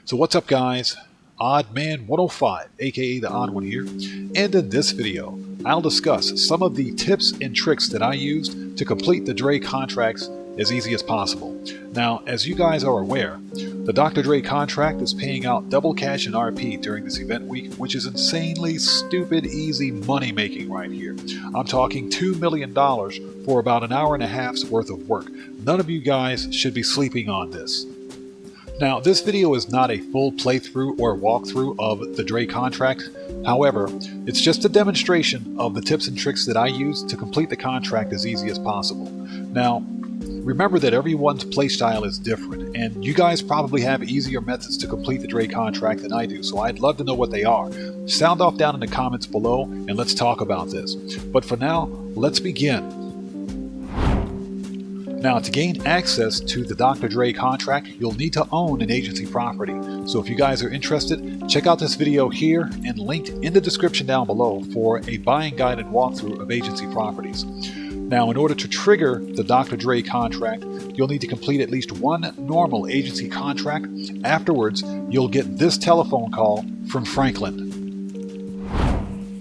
So what's up, guys? OddMan105, aka the Odd One here, and in this video I'll discuss some of the tips and tricks that I used to complete the Dre contracts as easy as possible. Now, as you guys are aware, the Dr. Dre contract is paying out double cash and RP during this event week, which is insanely stupid easy money making right here. I'm talking $2 million for about an hour and a half's worth of work. None of you guys should be sleeping on this. Now, this video is not a full playthrough or walkthrough of the Dre contract. However, it's just a demonstration of the tips and tricks that I use to complete the contract as easy as possible. Now, remember that everyone's playstyle is different, and you guys probably have easier methods to complete the Dre contract than I do, so I'd love to know what they are. Sound off down in the comments below, and let's talk about this. But for now, let's begin. Now, to gain access to the Dr. Dre contract, you'll need to own an agency property. So if you guys are interested, check out this video here and linked in the description down below for a buying guide and walkthrough of agency properties. Now, in order to trigger the Dr. Dre contract, you'll need to complete at least one normal agency contract. Afterwards, you'll get this telephone call from Franklin.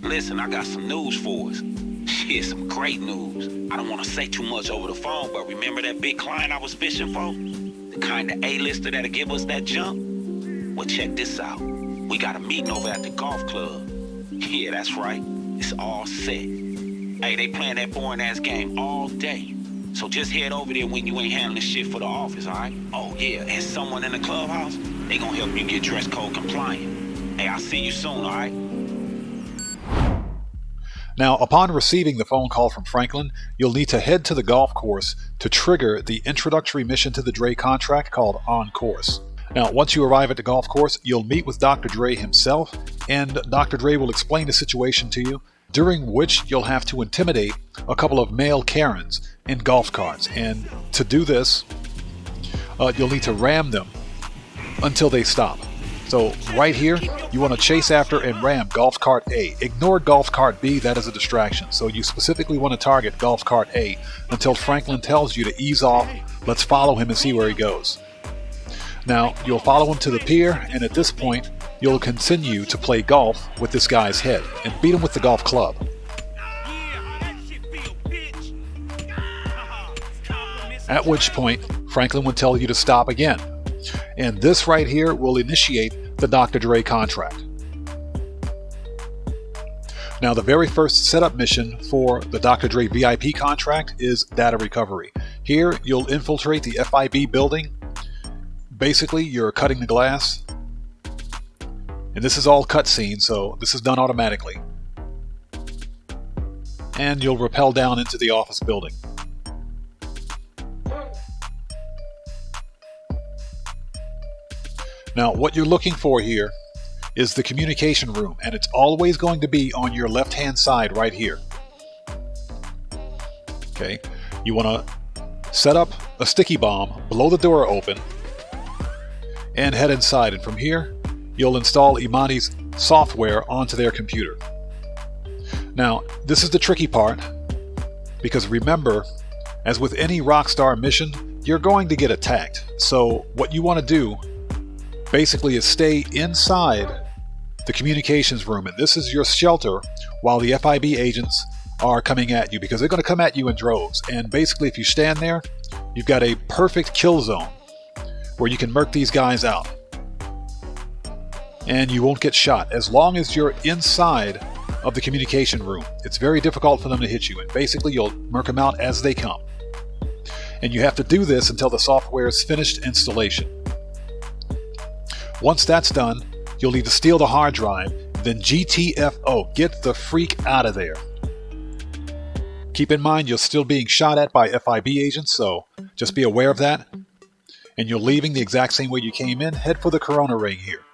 Listen, I got some news for us. Shit, some great news. I don't want to say too much over the phone, but remember that big client I was fishing for? The kind of A-lister that'll give us that jump? Well, check this out. We got a meeting over at the golf club. Yeah, that's right. It's all set. Hey, they playing that boring-ass game all day. So just head over there when you ain't handling shit for the office, all right? Oh, yeah, and someone in the clubhouse, they gonna help you get dress code compliant. Hey, I'll see you soon, all right? Now, upon receiving the phone call from Franklin, you'll need to head to the golf course to trigger the introductory mission to the Dre contract called On Course. Now, once you arrive at the golf course, you'll meet with Dr. Dre himself, and Dr. Dre will explain the situation to you, during which you'll have to intimidate a couple of male Karens in golf carts. And to do this, you'll need to ram them until they stop. So right here, you want to chase after and ram golf cart A. Ignore golf cart B, that is a distraction. So you specifically want to target golf cart A until Franklin tells you to ease off. Let's follow him and see where he goes. Now, you'll follow him to the pier, and at this point, you'll continue to play golf with this guy's head and beat him with the golf club. At which point, Franklin will tell you to stop again. And this right here will initiate the Dr. Dre contract. Now, the very first setup mission for the Dr. Dre VIP contract is data recovery. Here, you'll infiltrate the FIB building. Basically, you're cutting the glass. And this is all cutscene, so this is done automatically. And you'll rappel down into the office building. Now, what you're looking for here is the communication room, and it's always going to be on your left-hand side right here. Okay, you want to set up a sticky bomb, blow the door open, and head inside. And from here, you'll install Imani's software onto their computer. Now, this is the tricky part, because remember, as with any Rockstar mission, you're going to get attacked. So what you want to do basically is stay inside the communications room, and this is your shelter while the FIB agents are coming at you, because they're going to come at you in droves. And basically, if you stand there, you've got a perfect kill zone where you can murk these guys out and you won't get shot as long as you're inside of the communication room. It's very difficult for them to hit you, and basically you'll murk them out as they come. And you have to do this until the software is finished installation. Once that's done, you'll need to steal the hard drive, then GTFO, get the freak out of there. Keep in mind, you're still being shot at by FIB agents, so just be aware of that. And you're leaving the exact same way you came in. Head for the Corona ring here.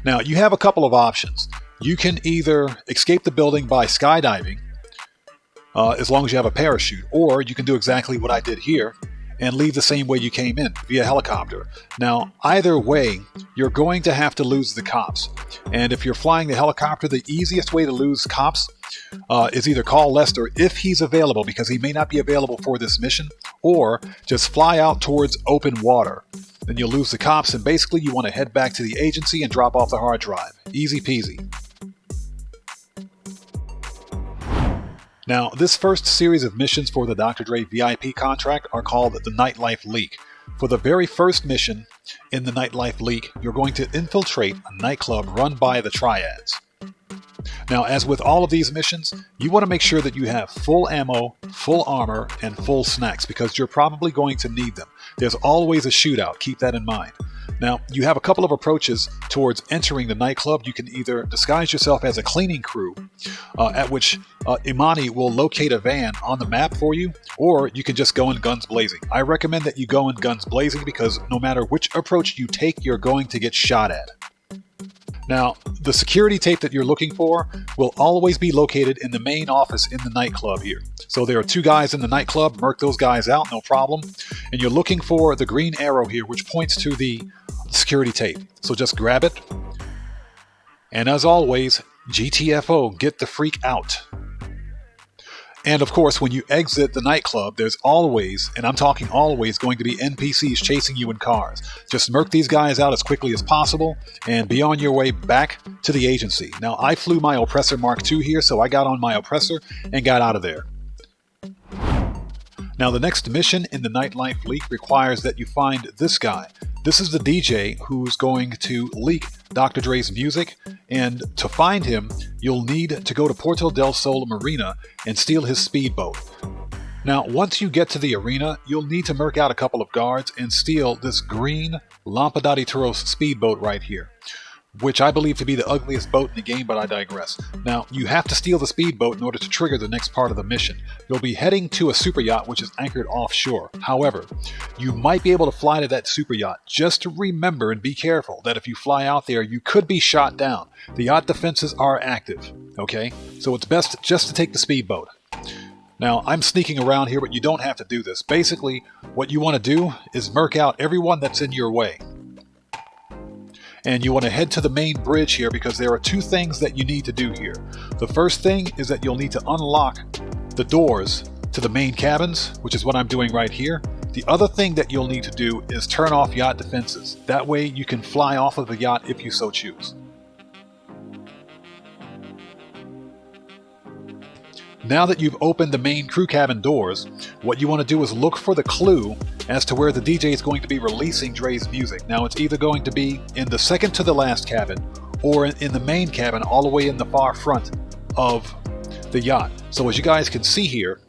Now, you have a couple of options. You can either escape the building by skydiving, as long as you have a parachute, or you can do exactly what I did here and leave the same way you came in, via helicopter. Now, either way, you're going to have to lose the cops. And if you're flying the helicopter, the easiest way to lose cops is either call Lester if he's available, because he may not be available for this mission, or just fly out towards open water. then you'll lose the cops, and basically you want to head back to the agency and drop off the hard drive. Easy peasy. Now, this first series of missions for the Dr. Dre VIP contract are called the Nightlife Leak. For the very first mission in the Nightlife Leak, you're going to infiltrate a nightclub run by the Triads. Now, as with all of these missions, you want to make sure that you have full ammo, full armor, and full snacks, because you're probably going to need them. There's always a shootout, keep that in mind. Now, you have a couple of approaches towards entering the nightclub. You can either disguise yourself as a cleaning crew, at which Imani will locate a van on the map for you, or you can just go in guns blazing. I recommend that you go in guns blazing because no matter which approach you take, you're going to get shot at. Now, the security tape that you're looking for will always be located in the main office in the nightclub here. So there are two guys in the nightclub, murk those guys out, no problem. And you're looking for the green arrow here, which points to the security tape. So just grab it. And as always, GTFO, get the freak out. And of course, when you exit the nightclub, there's always, and I'm talking always, going to be NPCs chasing you in cars. Just murk these guys out as quickly as possible and be on your way back to the agency. Now, I flew my Oppressor Mark II here, so I got on my Oppressor and got out of there. Now, the next mission in the Nightlife Leak requires that you find this guy. This is the DJ who's going to leak Dr. Dre's music, and to find him, you'll need to go to Puerto del Sol Marina and steal his speedboat. Now, once you get to the arena, you'll need to murk out a couple of guards and steal this green Lampada de Toros speedboat right here, which I believe to be the ugliest boat in the game, but I digress. Now, you have to steal the speedboat in order to trigger the next part of the mission. You'll be heading to a superyacht which is anchored offshore. However, you might be able to fly to that superyacht. Just remember and be careful that if you fly out there, you could be shot down. The yacht defenses are active, okay? So it's best just to take the speedboat. Now, I'm sneaking around here, but you don't have to do this. Basically, what you want to do is murk out everyone that's in your way. And you want to head to the main bridge here because there are two things that you need to do here. The first thing is that you'll need to unlock the doors to the main cabins, which is what I'm doing right here. The other thing that you'll need to do is turn off yacht defenses. That way you can fly off of the yacht if you so choose. Now that you've opened the main crew cabin doors, what you want to do is look for the clue as to where the DJ is going to be releasing Dre's music. Now, it's either going to be in the second to the last cabin or in the main cabin all the way in the far front of the yacht. So as you guys can see here,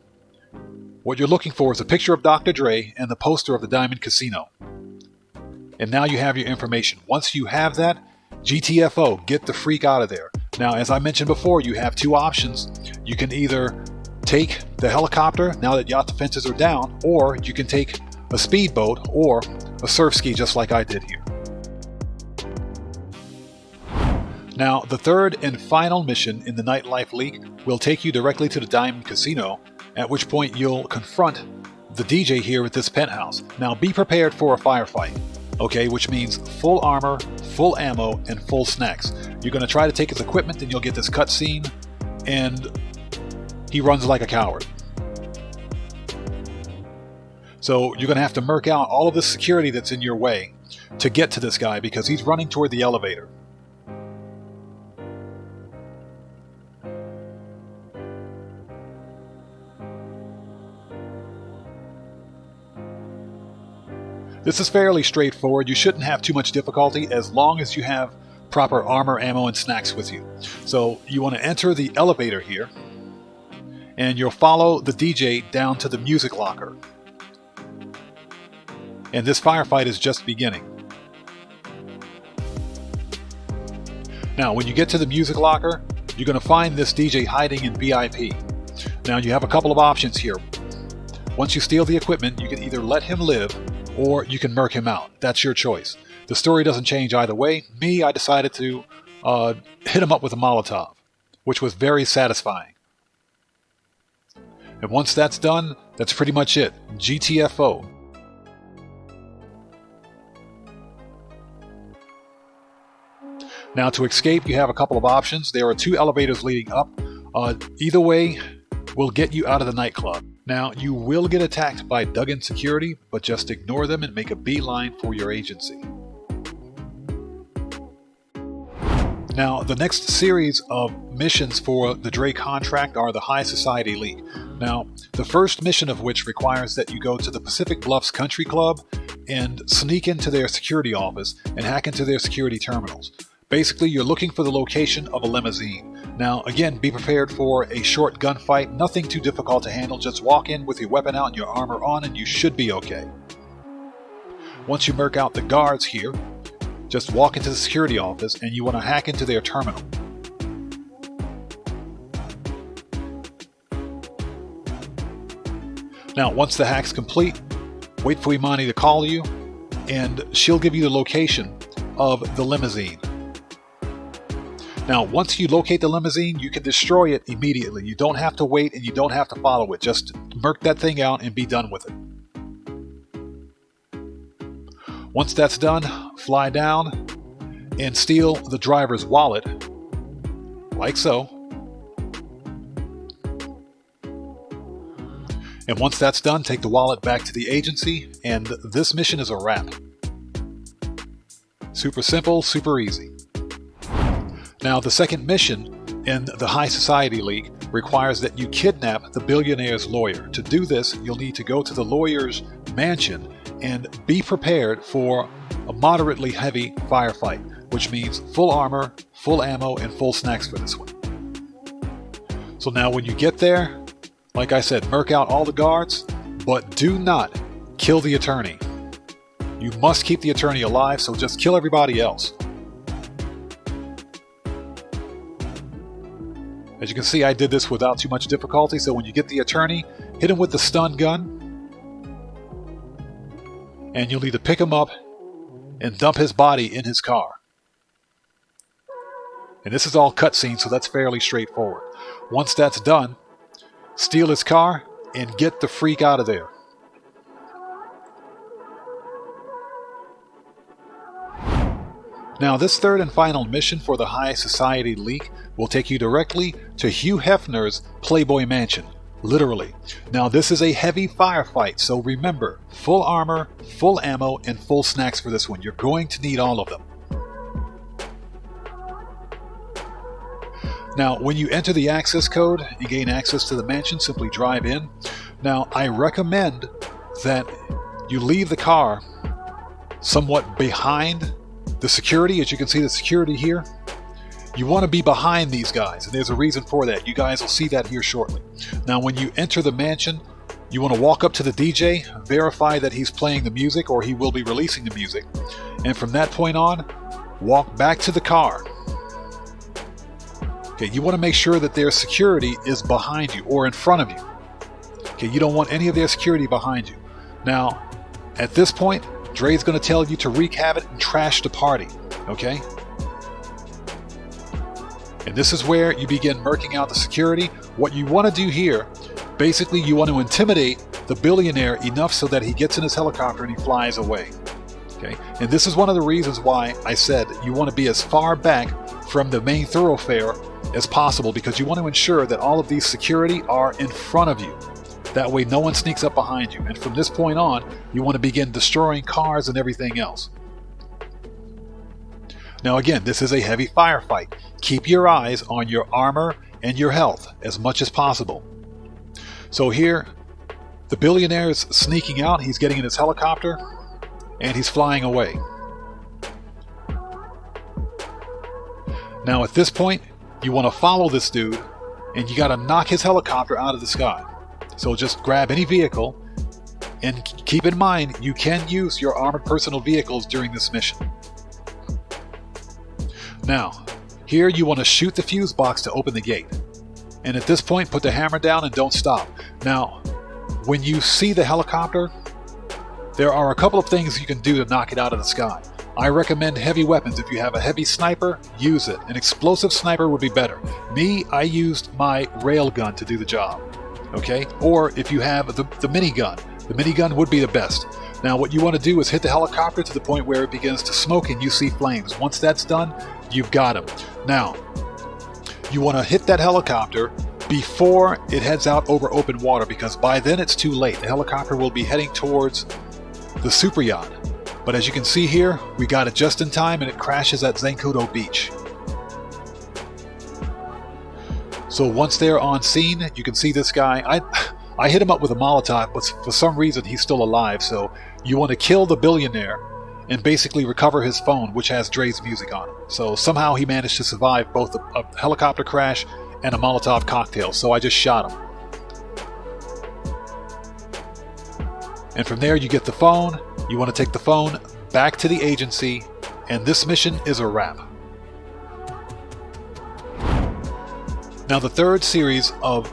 what you're looking for is a picture of Dr. Dre and the poster of the Diamond Casino. And now you have your information. Once you have that, GTFO, get the freak out of there. Now, as I mentioned before, you have two options. You can either take the helicopter now that yacht defenses are down, or you can take a speedboat or a surf ski just like I did here. Now, the third and final mission in the Nightlife Leak will take you directly to the Diamond Casino, at which point you'll confront the DJ here at this penthouse. Now, be prepared for a firefight, okay, which means full armor, full ammo, and full snacks. You're going to try to take his equipment and you'll get this cutscene, and he runs like a coward. So you're going to have to murk out all of the security that's in your way to get to this guy because he's running toward the elevator. This is fairly straightforward. You shouldn't have too much difficulty as long as you have proper armor, ammo, and snacks with you. So you want to enter the elevator here, and you'll follow the DJ down to the music locker. And this firefight is just beginning. Now, when you get to the music locker, you're going to find this DJ hiding in VIP. Now, you have a couple of options here. Once you steal the equipment, you can either let him live, or you can murk him out. That's your choice. The story doesn't change either way. Me, I decided to hit him up with a Molotov, which was very satisfying. And once that's done, that's pretty much it. GTFO. Now, to escape, you have a couple of options. There are two elevators leading up. Either way will get you out of the nightclub. Now, you will get attacked by dug-in security, but just ignore them and make a beeline for your agency. Now, the next series of missions for the Dre contract are the High Society Leak. Now, the first mission of which requires that you go to the Pacific Bluffs Country Club and sneak into their security office and hack into their security terminals. Basically, you're looking for the location of a limousine. Now, again, be prepared for a short gunfight, nothing too difficult to handle. Just walk in with your weapon out and your armor on and you should be okay. Once you murk out the guards here, just walk into the security office and you want to hack into their terminal. Now, once the hack's complete, wait for Imani to call you and she'll give you the location of the limousine. Now, once you locate the limousine, you can destroy it immediately. You don't have to wait and you don't have to follow it. Just murk that thing out and be done with it. Once that's done, fly down and steal the driver's wallet, like so. And once that's done, take the wallet back to the agency, and this mission is a wrap. Super simple, super easy. Now, the second mission in the High Society League requires that you kidnap the billionaire's lawyer. To do this, you'll need to go to the lawyer's mansion and be prepared for a moderately heavy firefight, which means full armor, full ammo, and full snacks for this one. So now when you get there, like I said, murk out all the guards, but do not kill the attorney. You must keep the attorney alive, so just kill everybody else. As you can see, I did this without too much difficulty, so when you get the attorney, hit him with the stun gun, and you'll need to pick him up and dump his body in his car. And this is all cutscene, so that's fairly straightforward. Once that's done, steal his car and get the freak out of there. Now, this third and final mission for the High Society Leak will take you directly to Hugh Hefner's Playboy Mansion. Literally. Now, this is a heavy firefight, so remember, full armor, full ammo, and full snacks for this one. You're going to need all of them. Now, when you enter the access code and gain access to the mansion, simply drive in. Now, I recommend that you leave the car somewhat behind the security. As you can see, the security here, you want to be behind these guys, and there's a reason for that. You guys will see that here shortly. Now, when you enter the mansion, you want to walk up to the DJ, verify that he's playing the music, or he will be releasing the music, and from that point on, walk back to the car. Okay, you want to make sure that their security is behind you or in front of you. Okay, you don't want any of their security behind you. Now, at this point, Dre's going to tell you to wreak havoc and trash the party, okay? And this is where you begin murking out the security. What you want to do here, basically you want to intimidate the billionaire enough so that he gets in his helicopter and he flies away, okay? And this is one of the reasons why I said you want to be as far back from the main thoroughfare as possible, because you want to ensure that all of these security are in front of you. That way no one sneaks up behind you. And from this point on, you want to begin destroying cars and everything else. Now again, this is a heavy firefight. Keep your eyes on your armor and your health as much as possible. So here, the billionaire is sneaking out. He's getting in his helicopter and he's flying away. Now at this point, you want to follow this dude and you got to knock his helicopter out of the sky. So just grab any vehicle, and keep in mind you can use your armored personal vehicles during this mission. Now, here you want to shoot the fuse box to open the gate. And at this point, put the hammer down and don't stop. Now, when you see the helicopter, there are a couple of things you can do to knock it out of the sky. I recommend heavy weapons. If you have a heavy sniper, use it. An explosive sniper would be better. Me, I used my railgun to do the job. Okay, or if you have the minigun, the minigun would be the best. Now what you want to do is hit the helicopter to the point where it begins to smoke and you see flames. Once that's done, you've got him. Now, you want to hit that helicopter before it heads out over open water, because by then it's too late. The helicopter will be heading towards the Superyacht. But as you can see here, we got it just in time and it crashes at Zancudo Beach. So once they're on scene, you can see this guy. I hit him up with a Molotov, but for some reason he's still alive. So you want to kill the billionaire and basically recover his phone, which has Dre's music on it. So somehow he managed to survive both a helicopter crash and a Molotov cocktail. So I just shot him. And from there you get the phone. You want to take the phone back to the agency, and this mission is a wrap. Now the third series of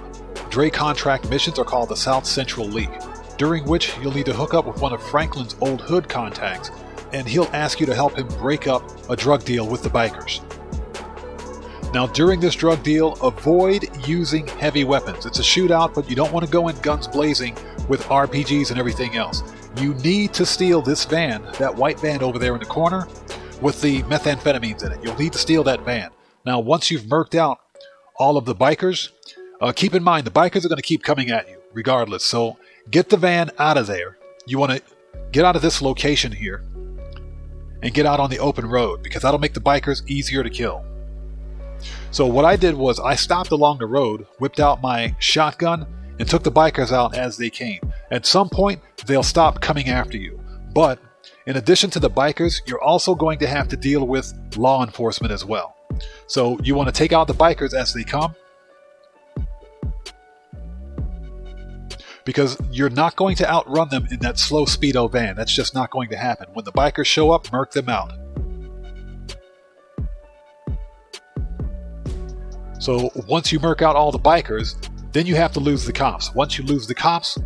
Dre contract missions are called the South Central Leak, during which you'll need to hook up with one of Franklin's old hood contacts, and he'll ask you to help him break up a drug deal with the bikers. Now during this drug deal, avoid using heavy weapons. It's a shootout, but you don't want to go in guns blazing with RPGs and everything else. You need to steal this van, that white van over there in the corner, with the methamphetamines in it. You'll need to steal that van. Now once you've murked out all of the bikers, keep in mind the bikers are going to keep coming at you regardless. So get the van out of there. You want to get out of this location here and get out on the open road, because that'll make the bikers easier to kill. So what I did was I stopped along the road, whipped out my shotgun, and took the bikers out as they came. At some point, they'll stop coming after you. But in addition to the bikers, you're also going to have to deal with law enforcement as well. So you want to take out the bikers as they come, because you're not going to outrun them in that slow speedo van. That's just not going to happen. When the bikers show up, murk them out. So once you murk out all the bikers, then you have to lose the cops. Once you lose the cops,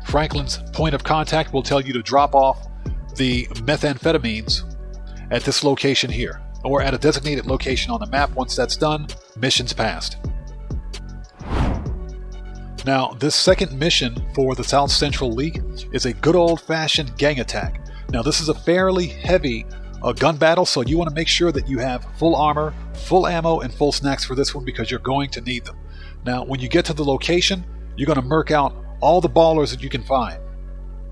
Franklin's point of contact will tell you to drop off the methamphetamines at this location here, or at a designated location on the map. Once that's done, mission's passed. Now, this second mission for the South Central Leak is a good old-fashioned gang attack. Now, this is a fairly heavy gun battle, so you want to make sure that you have full armor, full ammo, and full snacks for this one, because you're going to need them. Now, when you get to the location, you're going to murk out all the ballers that you can find.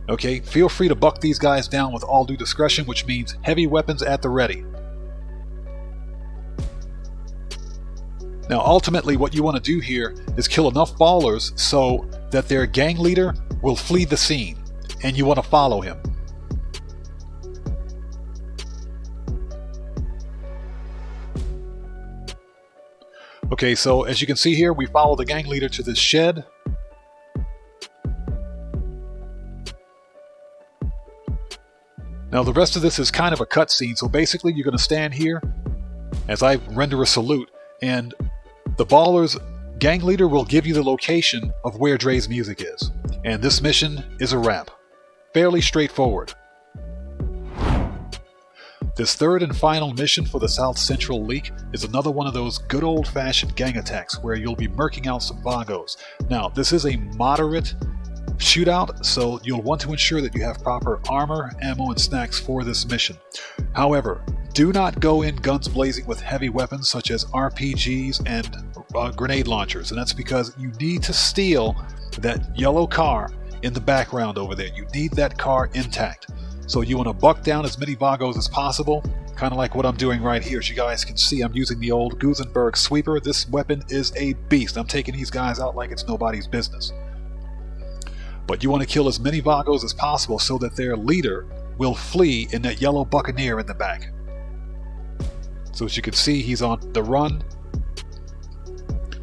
Okay, feel free to buck these guys down with all due discretion, which means heavy weapons at the ready. Now, ultimately, what you want to do here is kill enough ballers so that their gang leader will flee the scene, and you want to follow him. Okay, so as you can see here, we follow the gang leader to this shed. Now the rest of this is kind of a cutscene, so basically you're going to stand here as I render a salute, and the baller's gang leader will give you the location of where Dre's music is. And this mission is a wrap. Fairly straightforward. This third and final mission for the South Central Leak is another one of those good old-fashioned gang attacks where you'll be murking out some Vagos. Now, this is a moderate shootout, so you'll want to ensure that you have proper armor, ammo, and snacks for this mission. However, do not go in guns blazing with heavy weapons such as RPGs and grenade launchers, and that's because you need to steal that yellow car in the background over there. You need that car intact. So you want to buck down as many Vagos as possible, kind of like what I'm doing right here. As you guys can see, I'm using the old Gusenberg sweeper. This weapon is a beast. I'm taking these guys out like it's nobody's business. But you want to kill as many Vagos as possible so that their leader will flee in that yellow Buccaneer in the back. So as you can see, he's on the run.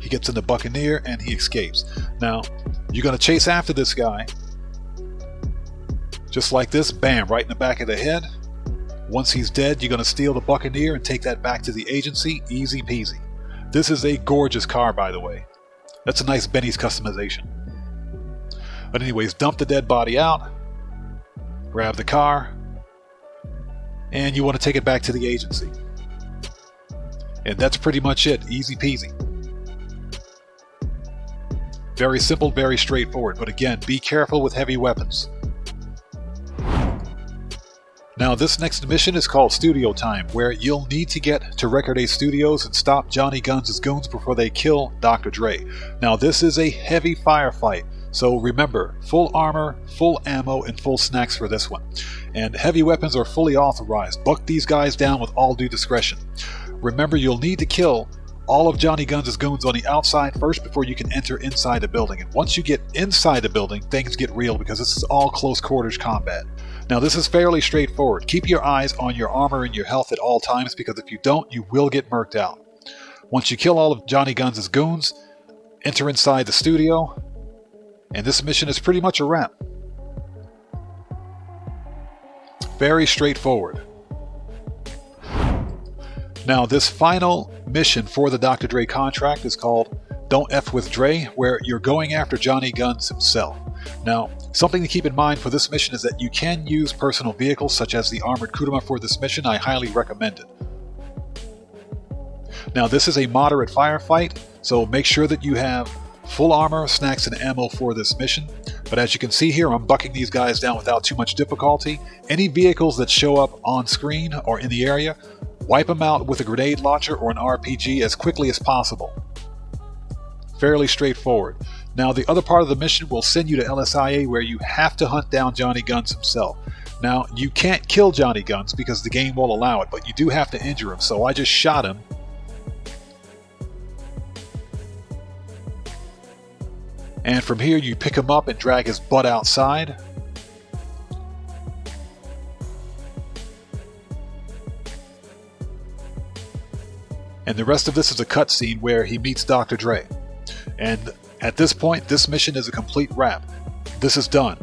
He gets in the Buccaneer and he escapes. Now, you're going to chase after this guy. Just like this, bam, right in the back of the head. Once he's dead, you're going to steal the Buccaneer and take that back to the agency. Easy peasy. This is a gorgeous car, by the way. That's a nice Benny's customization. But anyways, dump the dead body out, grab the car, and you want to take it back to the agency. And that's pretty much it. Easy peasy. Very simple, very straightforward. But again, be careful with heavy weapons. Now this next mission is called Studio Time, where you'll need to get to Record A Studios and stop Johnny Guns' goons before they kill Dr. Dre. Now this is a heavy firefight, so remember, full armor, full ammo, and full snacks for this one. And heavy weapons are fully authorized. Buck these guys down with all due discretion. Remember, you'll need to kill all of Johnny Guns' goons on the outside first before you can enter inside the building. And once you get inside the building, things get real because this is all close quarters combat. Now this is fairly straightforward. Keep your eyes on your armor and your health at all times, because if you don't, you will get murked out. Once you kill all of Johnny Guns' goons, enter inside the studio, and this mission is pretty much a wrap. Very straightforward. Now this final mission for the Dr. Dre contract is called Don't F With Dre, where you're going after Johnny Guns himself. Now, something to keep in mind for this mission is that you can use personal vehicles such as the armored Kuruma for this mission. I highly recommend it. Now this is a moderate firefight, so make sure that you have full armor, snacks, and ammo for this mission. But as you can see here, I'm bucking these guys down without too much difficulty. Any vehicles that show up on screen or in the area, wipe them out with a grenade launcher or an RPG as quickly as possible. Fairly straightforward. Now the other part of the mission will send you to LSIA, where you have to hunt down Johnny Guns himself. Now you can't kill Johnny Guns because the game won't allow it, but you do have to injure him, so I just shot him. And from here you pick him up and drag his butt outside. And the rest of this is a cutscene where he meets Dr. Dre. And at this point, this mission is a complete wrap. This is done.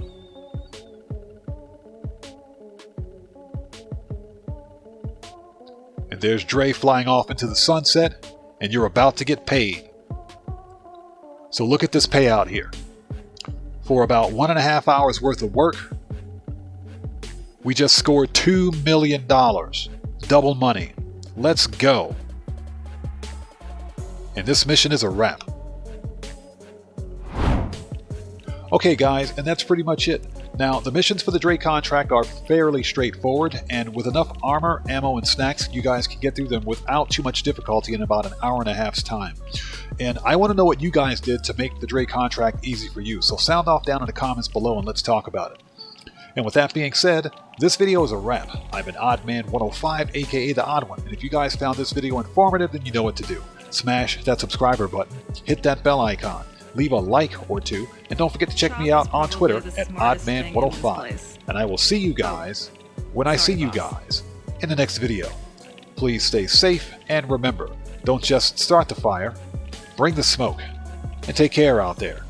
And there's Dre flying off into the sunset, and you're about to get paid. So look at this payout here. For about 1.5 hours worth of work, we just scored $2 million. Double money. Let's go. And this mission is a wrap. Okay guys, and that's pretty much it. Now, the missions for the Dre contract are fairly straightforward, and with enough armor, ammo, and snacks, you guys can get through them without too much difficulty in about 1.5 hours time. And I want to know what you guys did to make the Dre contract easy for you, so sound off down in the comments below and let's talk about it. And with that being said, this video is a wrap. I've been OddMan105, aka The Odd One, and if you guys found this video informative, then you know what to do. Smash that subscriber button, hit that bell icon, leave a like or two, and don't forget to check me out on Twitter at OddMan105. And I will see you guys when I see you guys in the next video. Please stay safe, and remember, don't just start the fire, bring the smoke, and take care out there.